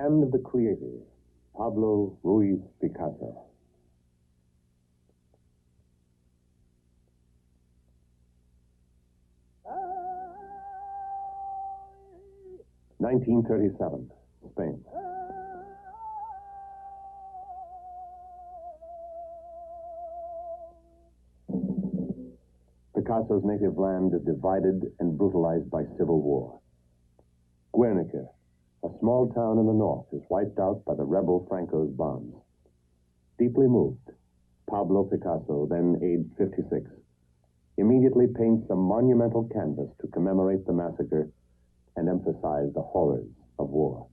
hand of the creator, Pablo Picasso. (1937), Spain. Picasso's native land is divided and brutalized by civil war. Guernica, a small town in the north, is wiped out by the rebel Franco's bombs. Deeply moved, Pablo Picasso, then aged 56, immediately paints a monumental canvas to commemorate the massacre and emphasize the horrors of war.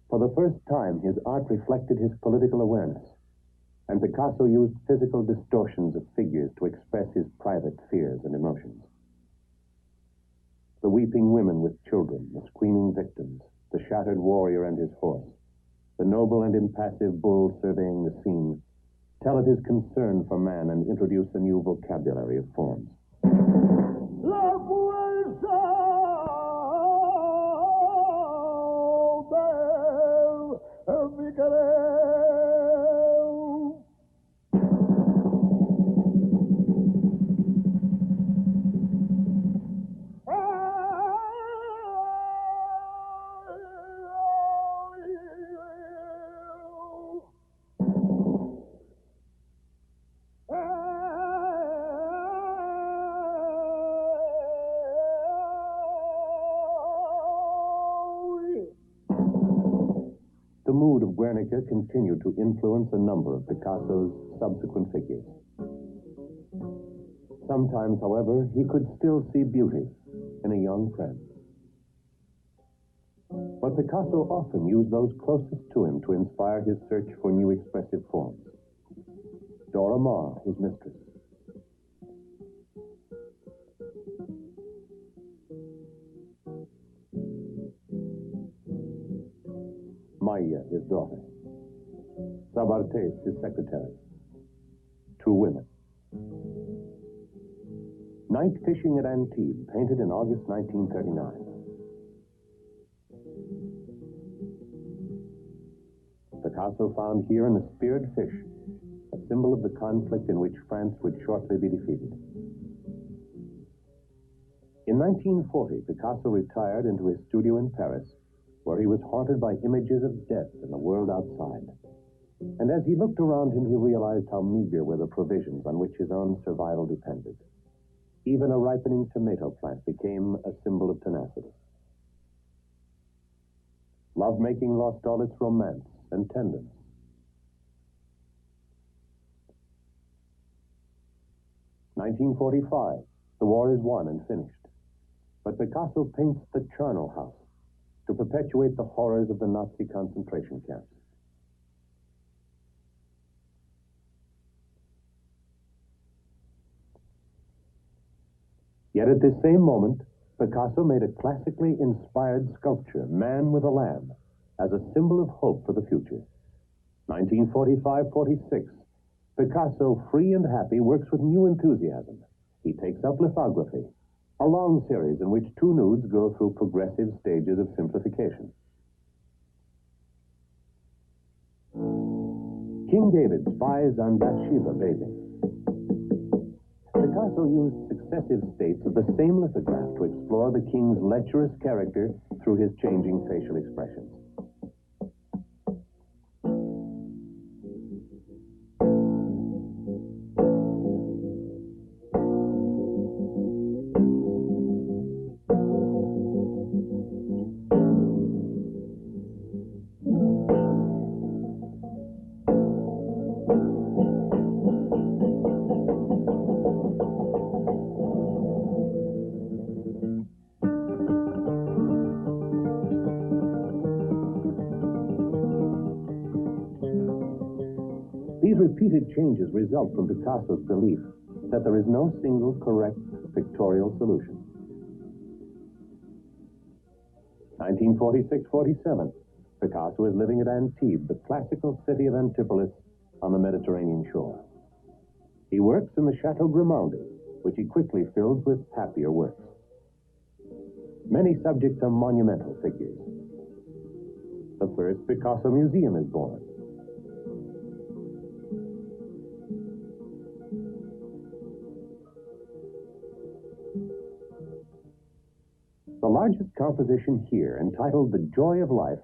For the first time, his art reflected his political awareness, and Picasso used physical distortions of figures to express his private fears and emotions. The weeping women with children, the screaming victims, the shattered warrior and his horse, the noble and impassive bull surveying the scene, tell of his concern for man and introduce a new vocabulary of forms. La fuerza del mi querer. The mood of Guernica continued to influence a number of Picasso's subsequent figures. Sometimes, however, he could still see beauty in a young friend. But Picasso often used those closest to him to inspire his search for new expressive forms. Dora Maar, his mistress. Maya, his daughter. Sabartes, his secretary. Two women. Night Fishing at Antibes, painted in August 1939. Picasso found here in the speared fish a symbol of the conflict in which France would shortly be defeated. In 1940, Picasso retired into his studio in Paris, where he was haunted by images of death and the world outside. And as he looked around him, he realized how meager were the provisions on which his own survival depended. Even a ripening tomato plant became a symbol of tenacity. Lovemaking lost all its romance and tenderness. (1945), the war is won and finished. But Picasso paints the charnel house to perpetuate the horrors of the Nazi concentration camps. Yet at this same moment, Picasso made a classically inspired sculpture, Man with a Lamb, as a symbol of hope for the future. 1945-46, Picasso, free and happy, works with new enthusiasm. He takes up lithography, a long series in which two nudes go through progressive stages of simplification. King David spies on Bathsheba bathing. Picasso used successive states of the same lithograph to explore the king's lecherous character through his changing facial expressions. These repeated changes result from Picasso's belief that there is no single correct pictorial solution. 1946-47, Picasso is living at Antibes, the classical city of Antipolis on the Mediterranean shore. He works in the Chateau Grimaldi, which he quickly fills with happier works. Many subjects are monumental figures. first Picasso Museum is born. The largest composition here, entitled The Joy of Life,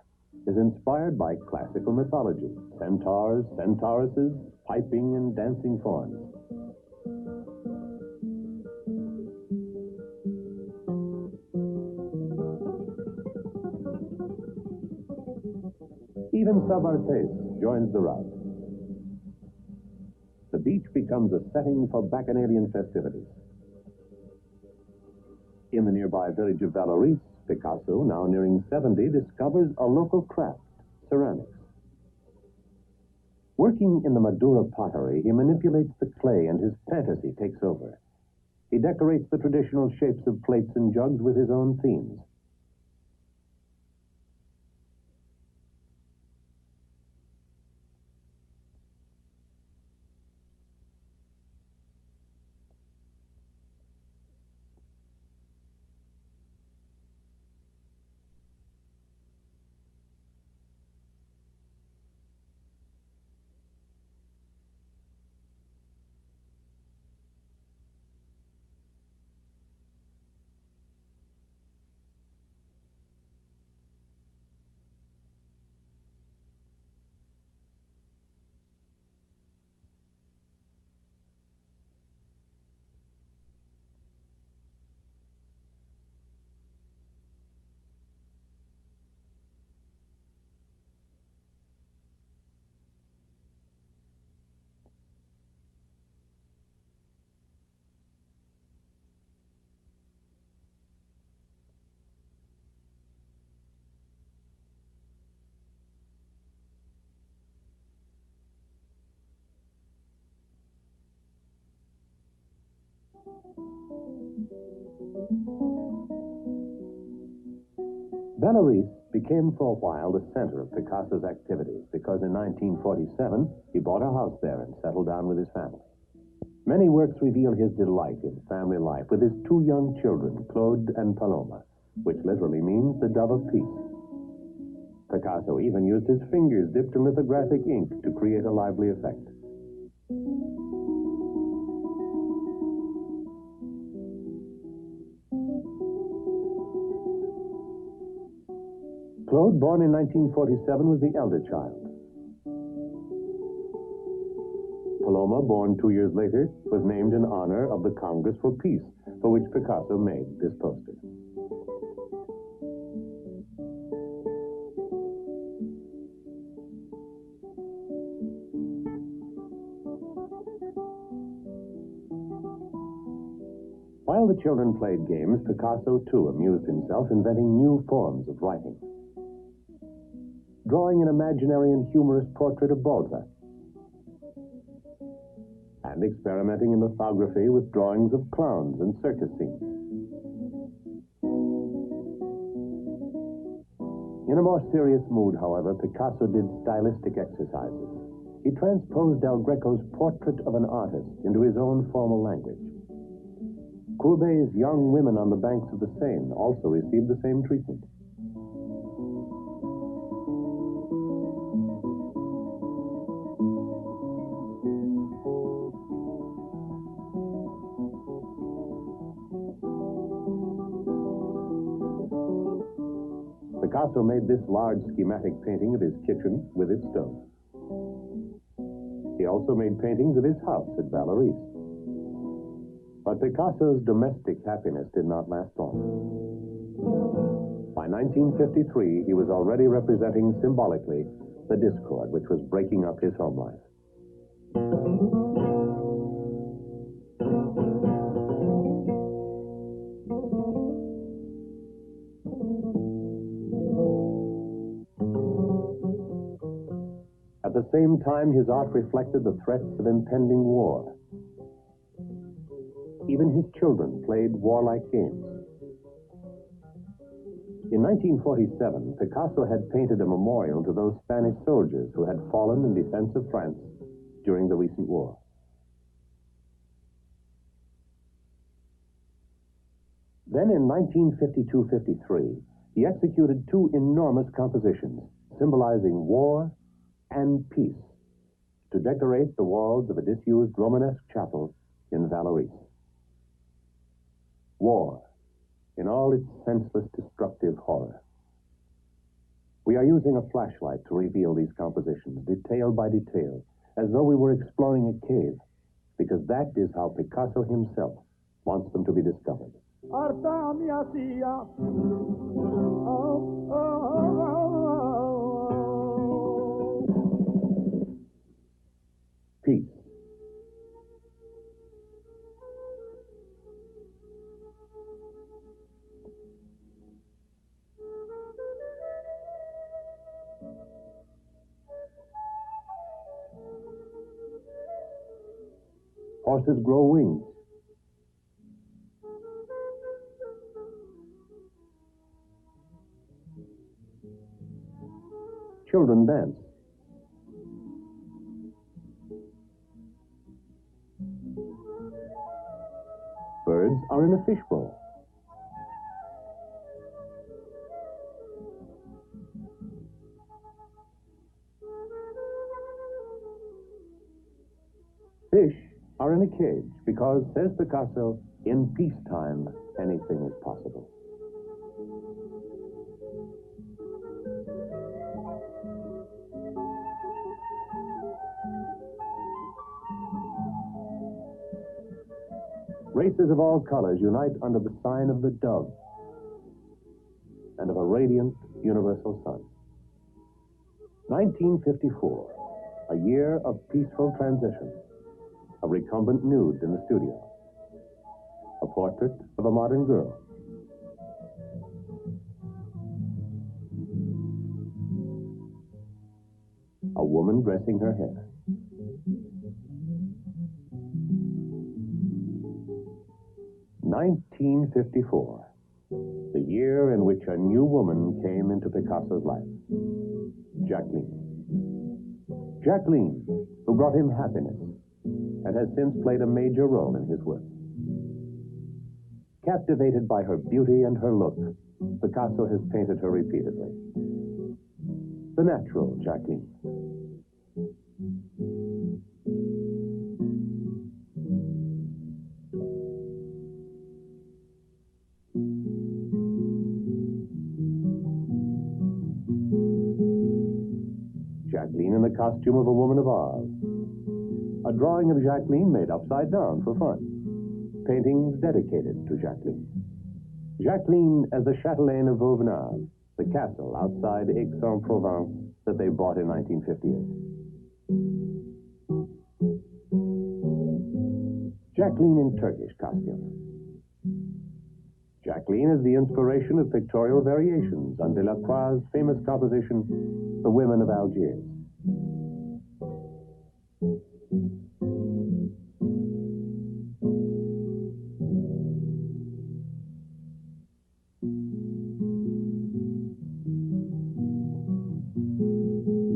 is inspired by classical mythology: centaurs, centauresses, piping and dancing fauns. Even Sabarthes joins the rout. The beach becomes a setting for bacchanalian festivities. In the nearby village of Valoris, Picasso, now nearing 70, discovers a local craft, ceramics. Working in the Madura pottery, he manipulates the clay and his fantasy takes over. He decorates the traditional shapes of plates and jugs with his own themes. Valoris became for a while the center of Picasso's activities because in 1947 he bought a house there and settled down with his family. Many works reveal his delight in family life with his two young children, Claude and Paloma, which literally means the dove of peace. Picasso even used his fingers dipped in lithographic ink to create a lively effect. Claude, born in 1947, was the elder child. Paloma, born 2 years later, was named in honor of the Congress for Peace, for which Picasso made this poster. While the children played games, Picasso, too, amused himself inventing new forms of writing. Drawing an imaginary and humorous portrait of Balzac, and experimenting in lithography with drawings of clowns and circus scenes. In a more serious mood, however, Picasso did stylistic exercises. He transposed El Greco's Portrait of an Artist into his own formal language. Courbet's Young Women on the Banks of the Seine also received the same treatment. Picasso made this large schematic painting of his kitchen with its stove. He also made paintings of his house at Valoris. But Picasso's domestic happiness did not last long. By 1953, he was already representing symbolically the discord which was breaking up his home life. At the same time, his art reflected the threats of impending war. Even his children played warlike games. In 1947, Picasso had painted a memorial to those Spanish soldiers who had fallen in defense of France during the recent war. Then in 1952-53, he executed two enormous compositions, symbolizing war and peace, to decorate the walls of a disused Romanesque chapel in Vallauris. War, in all its senseless, destructive horror. We are using a flashlight to reveal these compositions, detail by detail, as though we were exploring a cave, because that is how Picasso himself wants them to be discovered. Peace. Horses grow wings. Children dance. Birds are in a fishbowl. Fish are in a cage because, says Picasso, in peacetime, anything is possible. Races of all colors unite under the sign of the dove and of a radiant universal sun. 1954, a year of peaceful transition. A recumbent nude in the studio. A portrait of a modern girl. A woman dressing her hair. (1954), the year in which a new woman came into Picasso's life. Jacqueline. Jacqueline, who brought him happiness, and has since played a major role in his work. Captivated by her beauty and her look, Picasso has painted her repeatedly. The natural Jacqueline. Jacqueline in the costume of a woman of Oz. A drawing of Jacqueline made upside down for fun. Paintings dedicated to Jacqueline. Jacqueline as the Châtelaine of Vauvenargues, the castle outside Aix-en-Provence that they bought in 1958. Jacqueline in Turkish costume. Jacqueline is the inspiration of pictorial variations on Delacroix's famous composition, The Women of Algiers.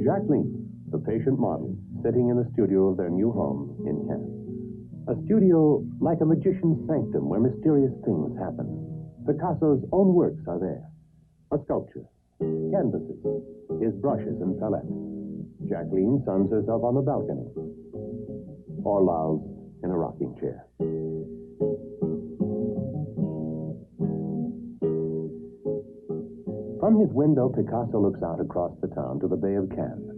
Jacqueline, the patient model, sitting in the studio of their new home in Cannes. A studio like a magician's sanctum where mysterious things happen. Picasso's own works are there. A sculpture, canvases, his brushes and palette. Jacqueline suns herself on the balcony, or lolls in a rocking chair. From his window, Picasso looks out across the town to the Bay of Cannes.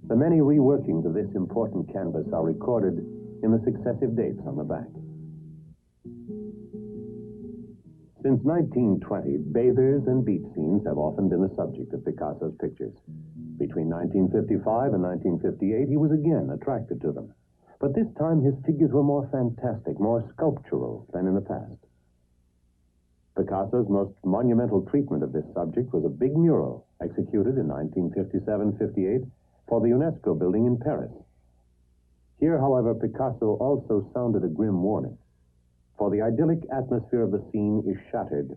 The many reworkings of this important canvas are recorded in the successive dates on the back. Since 1920, bathers and beach scenes have often been the subject of Picasso's pictures. Between 1955 and 1958, he was again attracted to them. But this time, his figures were more fantastic, more sculptural than in the past. Picasso's most monumental treatment of this subject was a big mural executed in 1957-58 for the UNESCO building in Paris. Here, however, Picasso also sounded a grim warning, for the idyllic atmosphere of the scene is shattered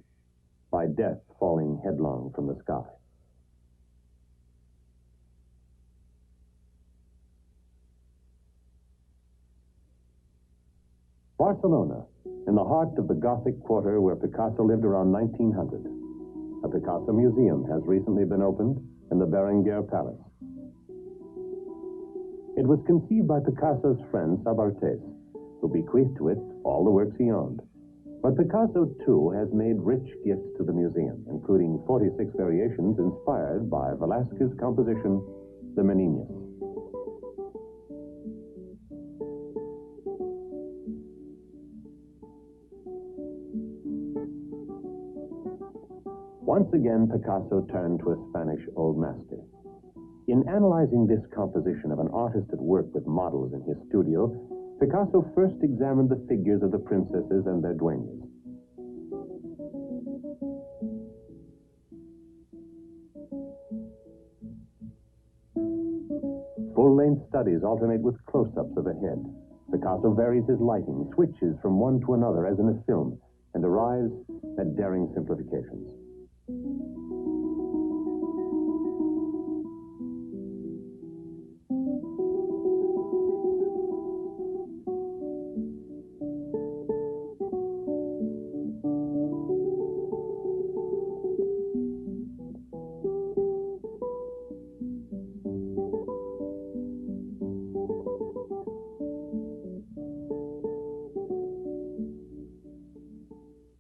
by death falling headlong from the sky. Barcelona, in the heart of the Gothic quarter where Picasso lived around 1900. A Picasso museum has recently been opened in the Berenguer Palace. It was conceived by Picasso's friend Sabartés, who bequeathed to it all the works he owned. But Picasso, too, has made rich gifts to the museum, including 46 variations inspired by Velázquez's composition, The Meninas. Once again, Picasso turned to a Spanish old master. In analyzing this composition of an artist at work with models in his studio, Picasso first examined the figures of the princesses and their dueñas. Full-length studies alternate with close-ups of the head. Picasso varies his lighting, switches from one to another as in a film, and arrives at daring simplifications.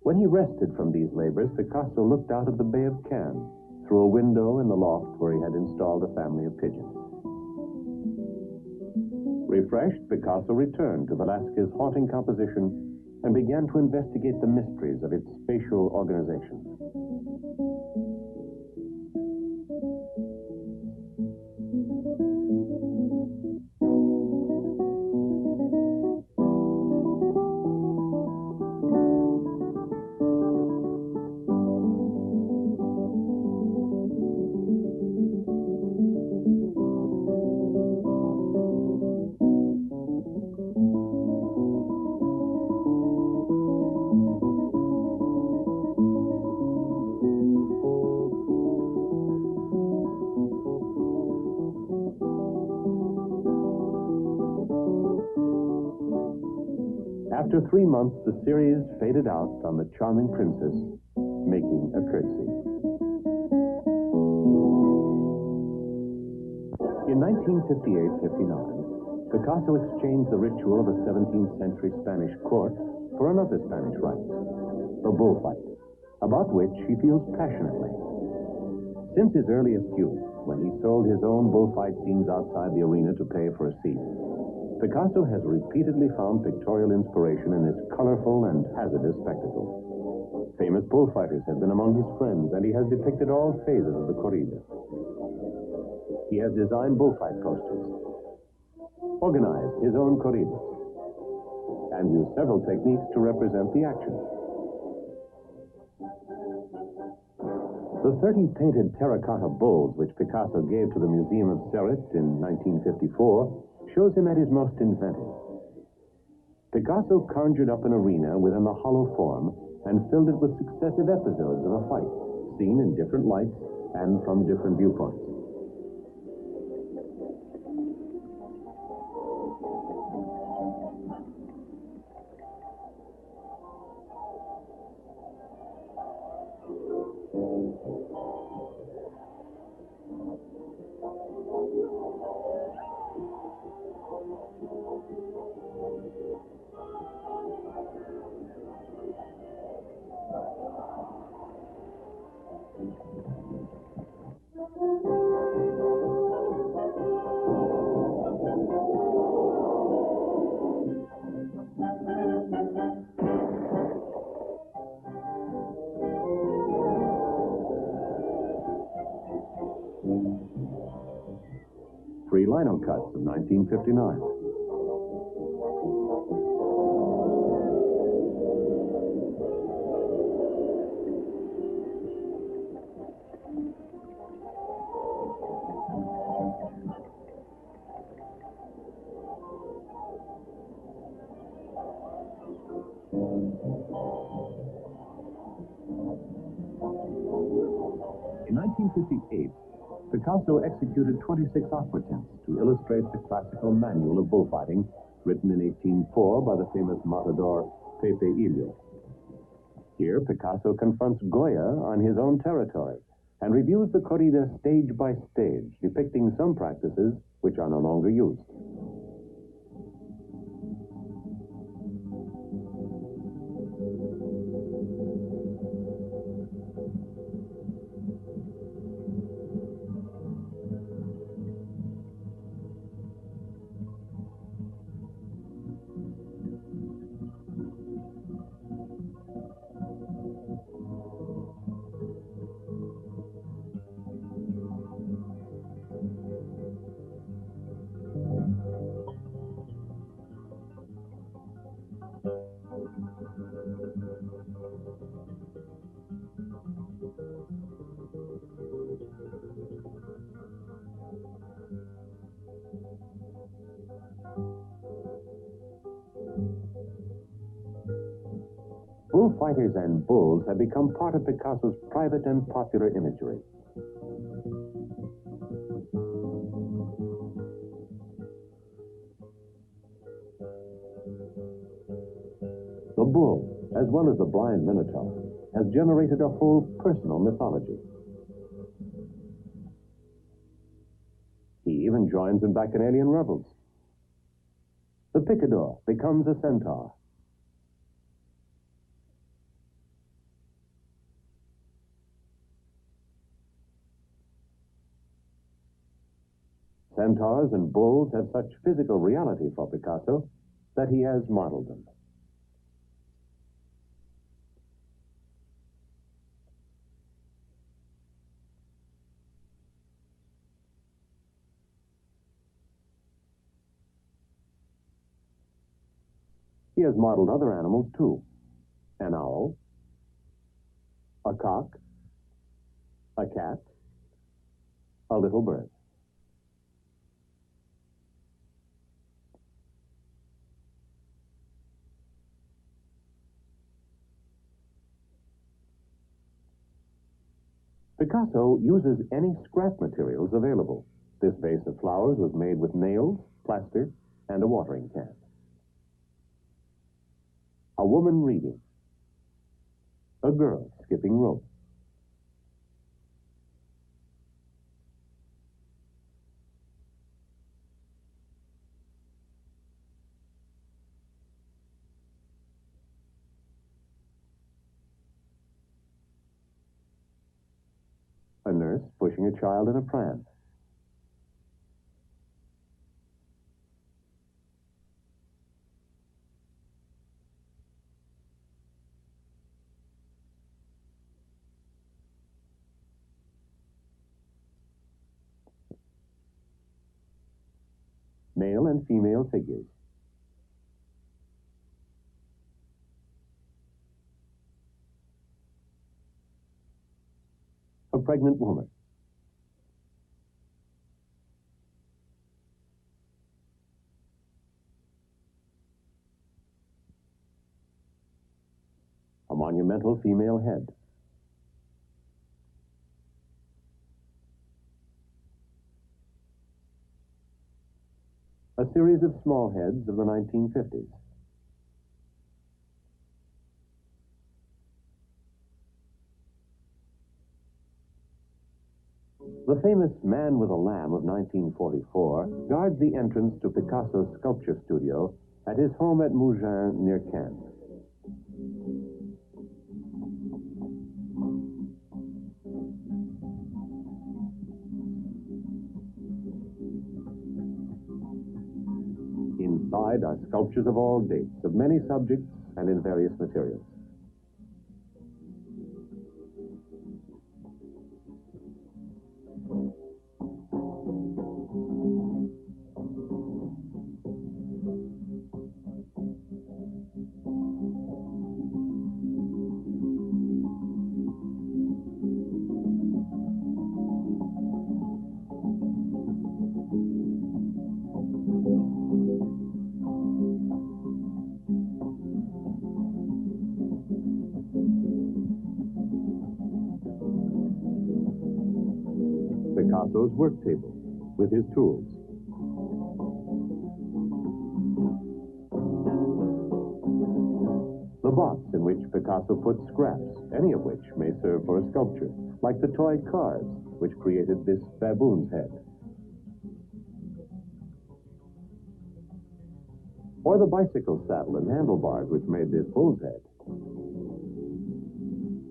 When he rested from these labors, Picasso looked out of the Bay of Cannes, through a window in the loft where he had installed a family of pigeons. Refreshed, Picasso returned to Velázquez's haunting composition and began to investigate the mysteries of its spatial organization. After 3 months, the series faded out on the charming princess making a curtsy. In 1958-59, Picasso exchanged the ritual of a 17th century Spanish court for another Spanish rite, the bullfight, about which he feels passionately. Since his earliest youth, when he sold his own bullfight scenes outside the arena to pay for a seat, Picasso has repeatedly found pictorial inspiration in this colorful and hazardous spectacle. Famous bullfighters have been among his friends, and he has depicted all phases of the corrida. He has designed bullfight posters, organized his own corridas, and used several techniques to represent the action. The 30 painted terracotta bulls which Picasso gave to the Museum of Céret in 1954 shows him at his most inventive. Picasso conjured up an arena within the hollow form and filled it with successive episodes of a fight, seen in different lights and from different viewpoints. Free lino cuts of 1959. In 1958, Picasso executed 26 aquatints to illustrate the classical manual of bullfighting, written in 1804 by the famous matador Pepe Illo. Here, Picasso confronts Goya on his own territory and reviews the corrida stage by stage, depicting some practices which are no longer used. Bullfighters and bulls have become part of Picasso's private and popular imagery. The bull, as well as the blind minotaur, has generated a whole personal mythology. He even joins in bacchanalian revels. The picador becomes a centaur. Centaurs and bulls have such physical reality for Picasso that he has modeled them. He has modeled other animals too. An owl, a cock, a cat, a little bird. Picasso uses any scrap materials available. This vase of flowers was made with nails, plaster, and a watering can. A woman reading. A girl skipping rope. A nurse pushing a child in a pram. Male and female figures. A pregnant woman. A monumental female head. A series of small heads of the 1950s. The famous Man with a Lamb of 1944 guards the entrance to Picasso's sculpture studio at his home at Mougins near Cannes. Inside are sculptures of all dates, of many subjects, and in various materials. Picasso's work table with his tools. The box in which Picasso put scraps, any of which may serve for a sculpture, like the toy cars, which created this baboon's head. Or the bicycle saddle and handlebars, which made this bull's head.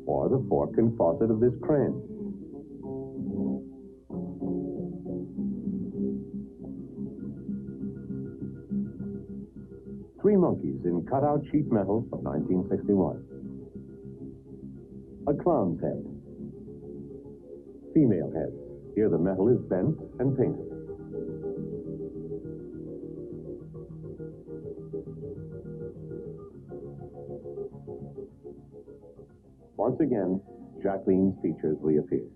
Or the fork and faucet of this crane. Three monkeys in cut-out sheet metal of 1961. A clown's head. Female head. Here the metal is bent and painted. Once again, Jacqueline's features reappear.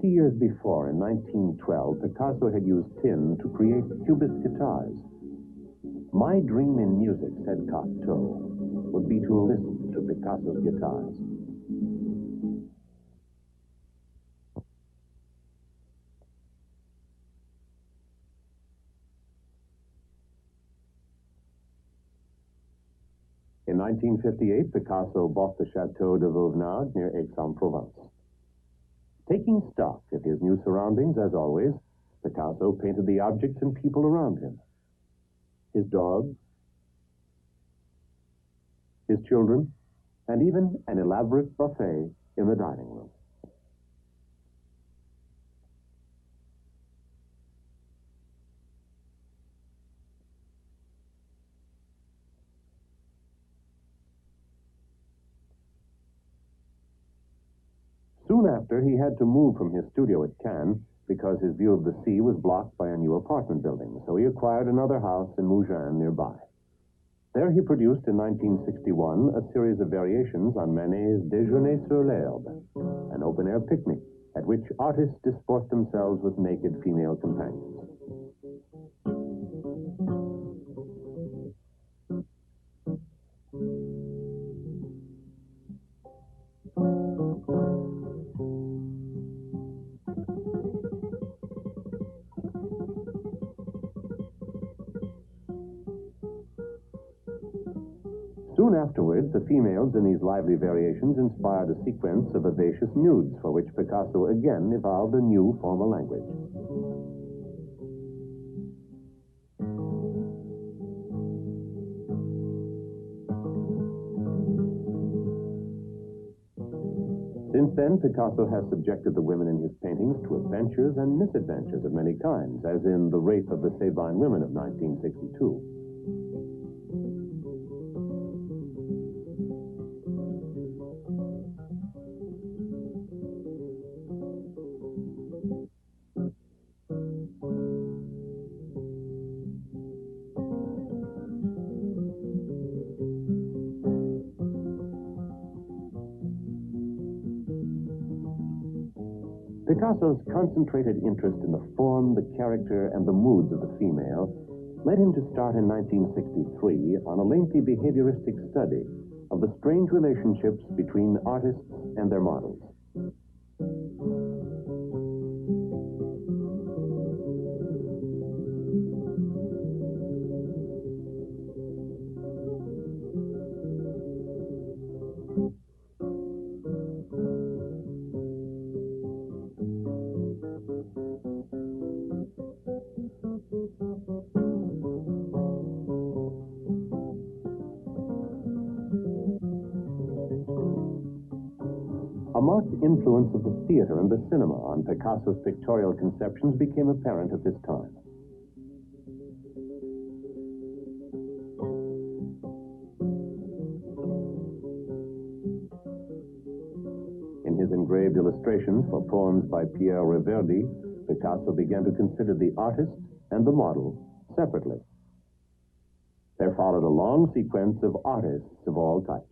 Years before, in 1912, Picasso had used tin to create cubist guitars. My dream in music, said Cocteau, would be to listen to Picasso's guitars. In 1958, Picasso bought the Château de Vauvenargues near Aix-en-Provence. Taking stock of his new surroundings, as always, Picasso painted the objects and people around him. His dog, his children, and even an elaborate buffet in the dining room. Soon after, he had to move from his studio at Cannes because his view of the sea was blocked by a new apartment building, so he acquired another house in Mougins nearby. There he produced in 1961 a series of variations on Manet's Déjeuner sur l'herbe, an open-air picnic at which artists disport themselves with naked female companions. Soon afterwards, the females in these lively variations inspired a sequence of vivacious nudes for which Picasso again evolved a new formal language. Since then, Picasso has subjected the women in his paintings to adventures and misadventures of many kinds, as in The Rape of the Sabine Women of 1962. Picasso's concentrated interest in the form, the character, and the moods of the female led him to start in 1963 on a lengthy behavioristic study of the strange relationships between artists and their models. A marked influence of the theater and the cinema on Picasso's pictorial conceptions became apparent at this time. In his engraved illustrations for poems by Pierre Reverdy, Picasso began to consider the artist and the model separately. There followed a long sequence of artists of all types.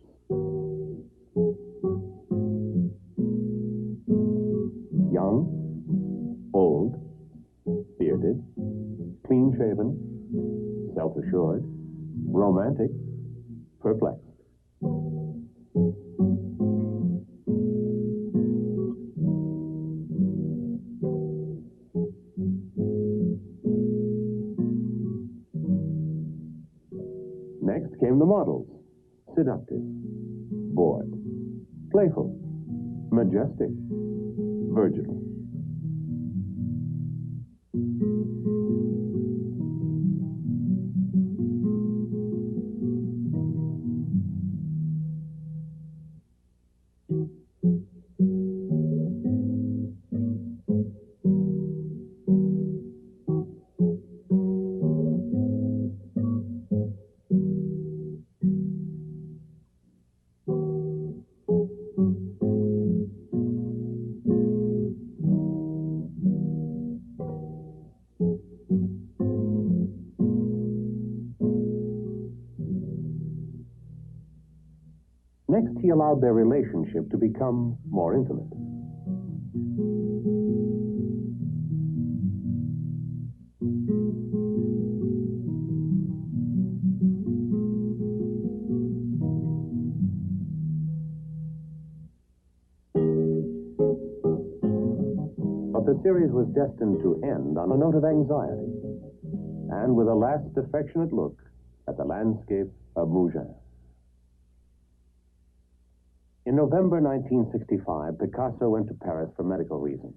Young, old, bearded, clean-shaven, self-assured, romantic, perplexed. came the models. Seductive, bored, playful, majestic, virginal. Next, he allowed their relationship to become more intimate. But the series was destined to end on a note of anxiety, and with a last affectionate look at the landscape of Mougins. In November 1965, Picasso went to Paris for medical reasons.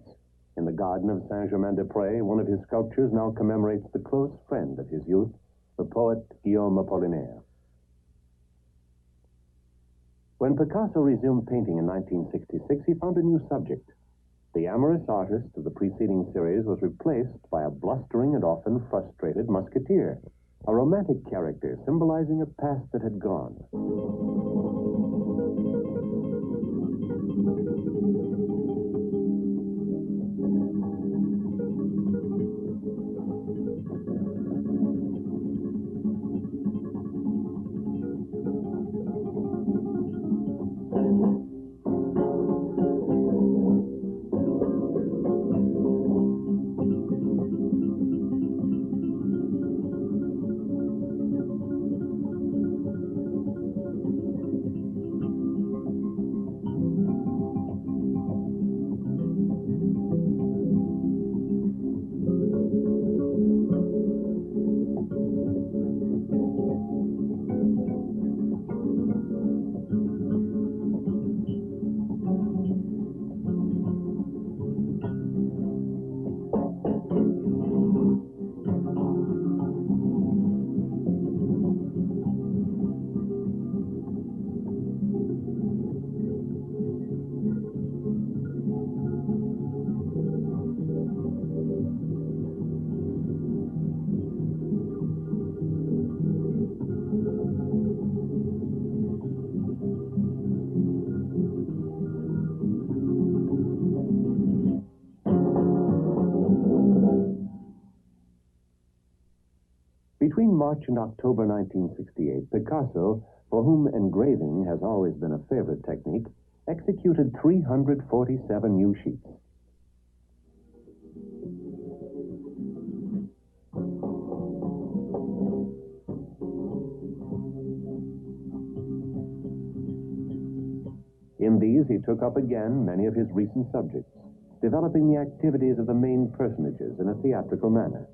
In the garden of Saint-Germain-des-Prés, one of his sculptures now commemorates the close friend of his youth, the poet Guillaume Apollinaire. When Picasso resumed painting in 1966, he found a new subject. The amorous artist of the preceding series was replaced by a blustering and often frustrated musketeer, a romantic character symbolizing a past that had gone. Between March and October 1968, Picasso, for whom engraving has always been a favorite technique, executed 347 new sheets. In these, he took up again many of his recent subjects, developing the activities of the main personages in a theatrical manner.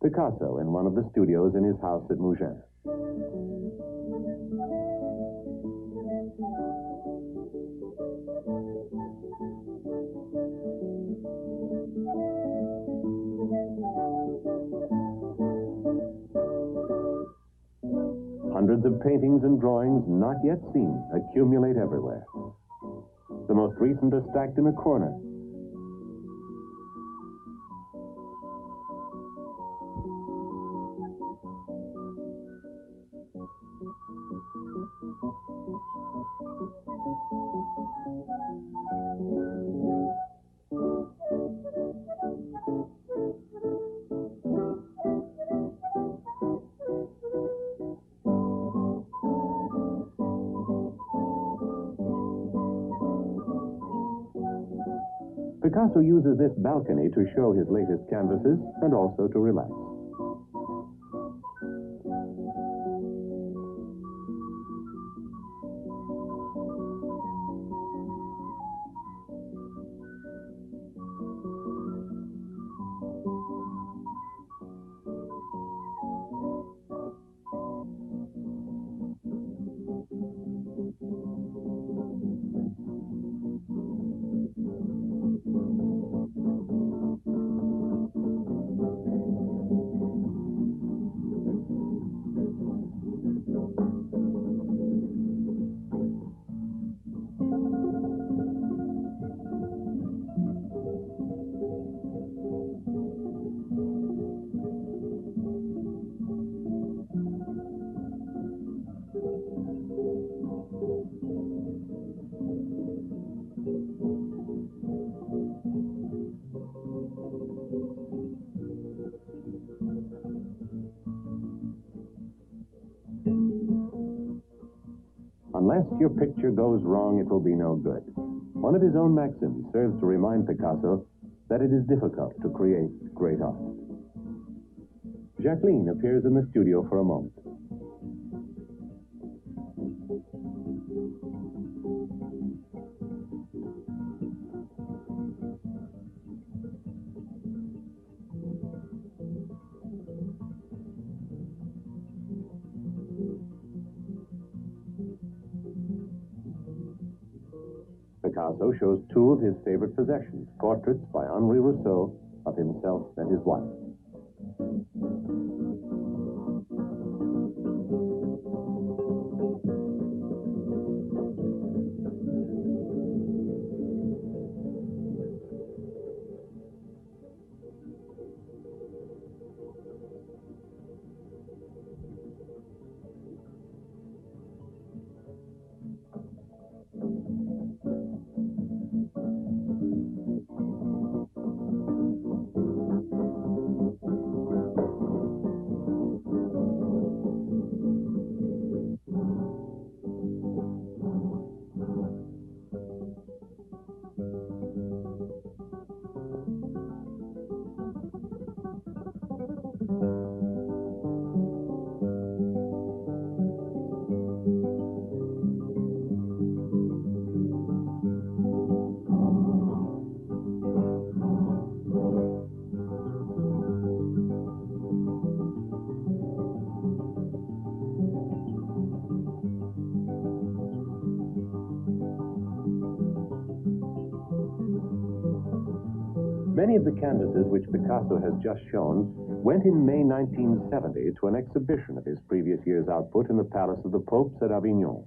Picasso in one of the studios in his house at Mougins. Hundreds of paintings and drawings not yet seen accumulate everywhere. The most recent are stacked in a corner. Picasso uses this balcony to show his latest canvases and also to relax. Unless your picture goes wrong, it will be no good. One of his own maxims serves to remind Picasso that it is difficult to create great art. Jacqueline appears in the studio for a moment. Picasso shows two of his favorite possessions, portraits by Henri Rousseau of himself and his wife. Many of the canvases which Picasso has just shown went in May 1970 to an exhibition of his previous year's output in the Palace of the Popes at Avignon.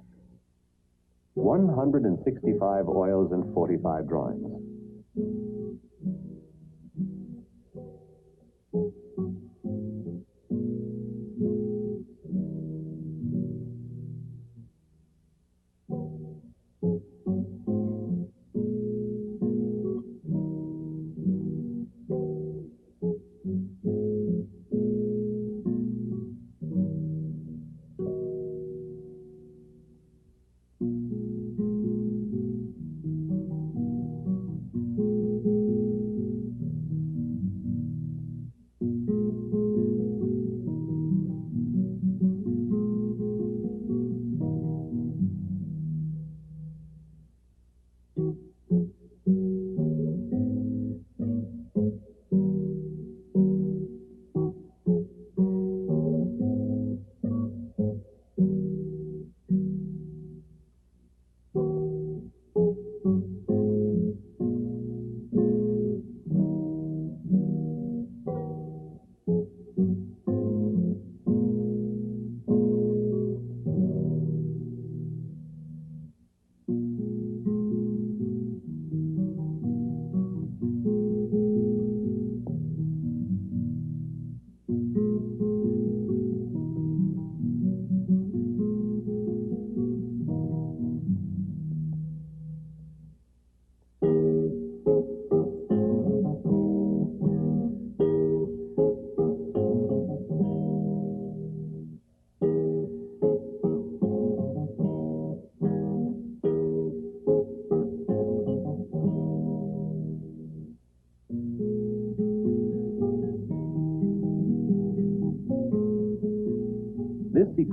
165 oils and 45 drawings.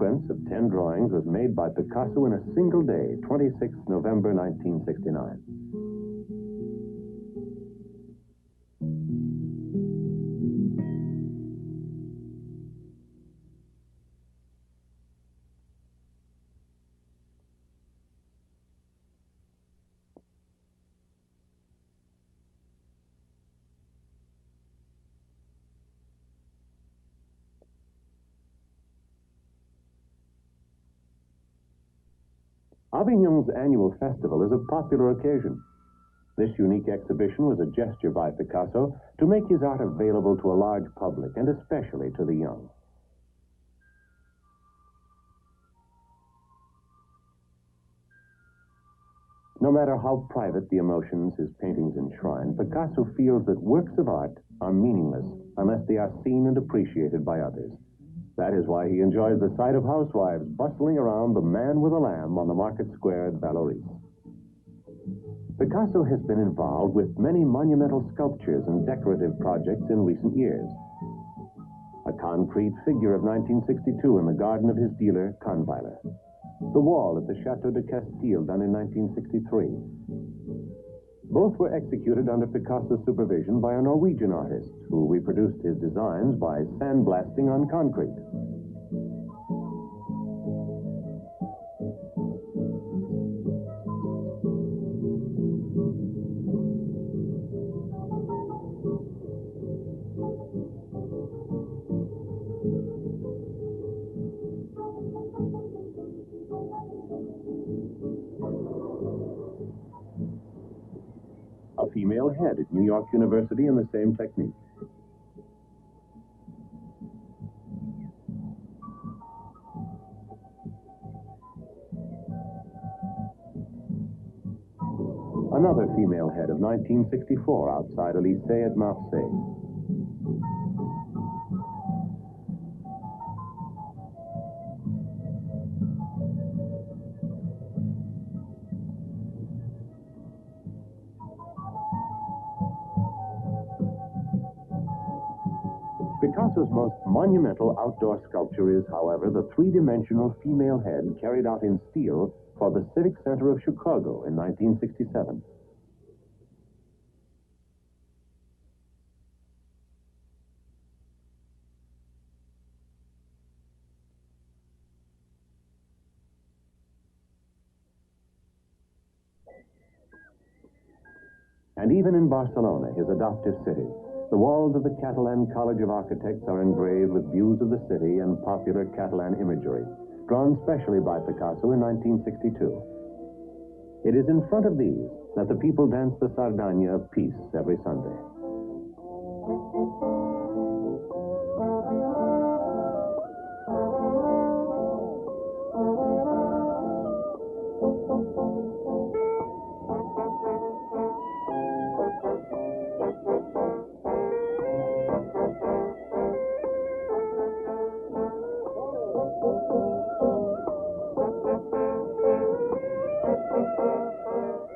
sequence of 10 drawings was made by Picasso in a single day, 26 November 1969. Avignon's annual festival is a popular occasion. This unique exhibition was a gesture by Picasso to make his art available to a large public, and especially to the young. No matter how private the emotions his paintings enshrine, Picasso feels that works of art are meaningless unless they are seen and appreciated by others. That is why he enjoys the sight of housewives bustling around the man with a lamb on the market square at Vallauris. Picasso has been involved with many monumental sculptures and decorative projects in recent years. A concrete figure of 1962 in the garden of his dealer, Kahnweiler. The wall at the Chateau de Castile, done in 1963. Both were executed under Picasso's supervision by a Norwegian artist who reproduced his designs by sandblasting on concrete. A female head at New York University in the same technique. Another female head of 1964 outside Élysée at Marseille. Picasso's most monumental outdoor sculpture is, however, the three-dimensional female head carried out in steel for the Civic Center of Chicago in 1967. And even in Barcelona, his adoptive city, the walls of the Catalan College of Architects are engraved with views of the city and popular Catalan imagery, drawn specially by Picasso in 1962. It is in front of these that the people dance the Sardana of peace every Sunday.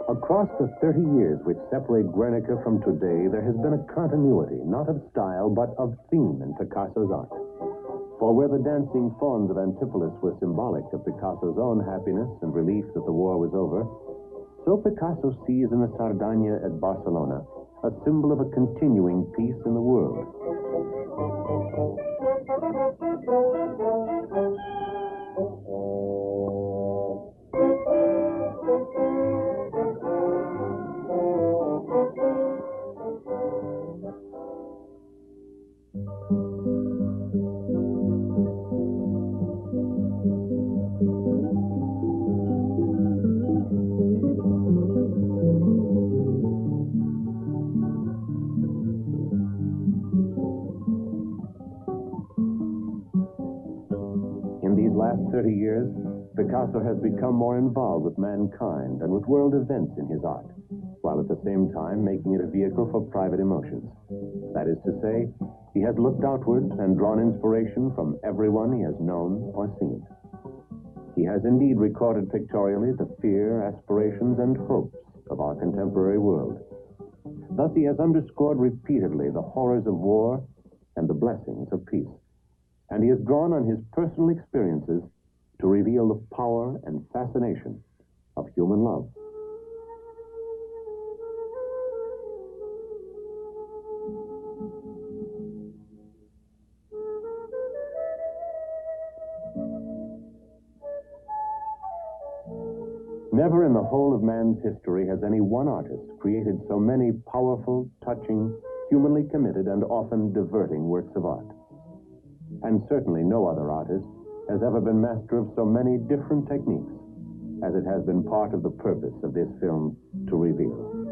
Across the 30 years which separate Guernica from today, there has been a continuity, not of style, but of theme in Picasso's art. For where the dancing fawns of Antipolis were symbolic of Picasso's own happiness and relief that the war was over, so Picasso sees in the Sardana at Barcelona a symbol of a continuing peace in the world. In these last 30 years, Picasso has become more involved with mankind and with world events in his art, while at the same time making it a vehicle for private emotions. That is to say, he has looked outward and drawn inspiration from everyone he has known or seen. He has indeed recorded pictorially the fear, aspirations, and hopes of our contemporary world. Thus, he has underscored repeatedly the horrors of war and the blessings of peace. And he has drawn on his personal experiences to reveal the power and fascination of human love. Never in the whole of man's history has any one artist created so many powerful, touching, humanly committed, and often diverting works of art. And certainly no other artist has ever been master of so many different techniques as it has been part of the purpose of this film to reveal.